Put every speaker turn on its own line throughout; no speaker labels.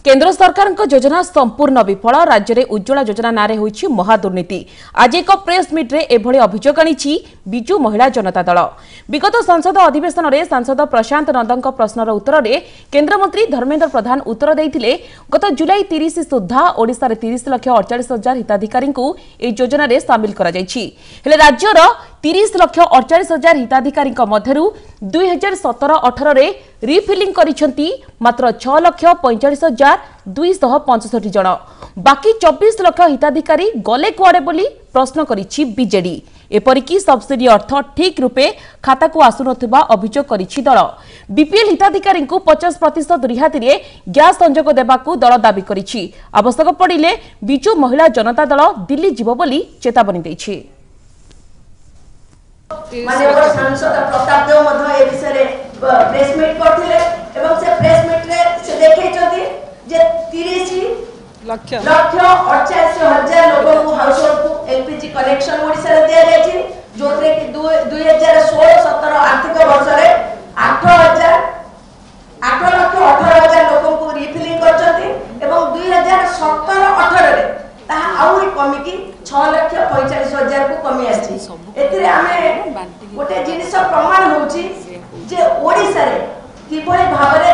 केंद्र सरकार योजना संपूर्ण विफल राज्य में उज्ज्वला योजना नारे होईछि महादुर्नीति। आज एक प्रेस मीट रे एभली अभियोग आनिछि बिजू महिला जनता दल। विगत संसद अधिवेशन में सांसद प्रशांत नंदक प्रश्नर उत्तर में केन्द्रमंत्री धर्मेन्द्र प्रधान उत्तर देते गत जुलाई 30 सुधा ओडिशा 30,48,000 हिताधिकारी योजना सामिल राज्यर 30,48,000 हिताधिकारी मध्यरु 2017-18 रिफिलिंग करिसेंती मात्र 6,45,265 जन। बाकी 24 लाख हिताधिकारी गले कुआडे बोली प्रश्न करिछि बीजेडी। एपरिकी सब्सिडी अर्थ ठीक रूपे खाता को आसुनथिबा अभियोग करिछि दल। बीपीएल हिताधिकारी 50% रिहाती रे गैस संजोग देबाकू दल दाबी करिछि। आवश्यक पड़िले बिजू महिला जनता दल दिल्ली जीव बोली चेतावनी दैछि।
माननीय सांसद प्रताप देव मध्य ए विषय रे प्रेस मीट करथिले एवं से प्रेस मीट रे से देखैछथि जे 30,48,000 लोगों को हाउस होल्ड को एलपीजी कनेक्शन ओडिसा रे दिया जायछि जोतरे कि 2016-17 आर्थिक वर्ष रे 8,18,000 लोगों को रिफिलिंग करछथि एवं 2017-18 रे ताहा आउरी कमी की 6,45,000 को कमी आछि। एतिरे आमे गोटे जिनिस प्रमाण होछि जे ओडिसा रे किबळे भाबरे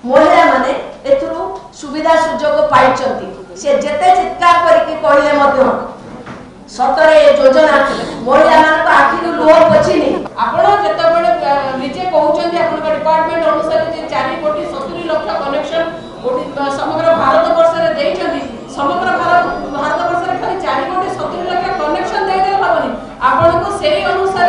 महिला माने एथुरु सुविधा सुजोग पाइचंती। से जेते चित्कार करिके कहिले मध्य सतरे योजना महिला मानक आखिरु लोह पछिनी।
आपण जेतबेले निजे कहउचंती आपण डिपार्टमेंट अनुसार जे 4,70,00,000 कनेक्शन समग्र भारत वर्ष रे देइचंती। समग्र भारत वर्ष रे खाली 4,70,00,000 कनेक्शन देइले बाबनी आपण को सेही अनुसार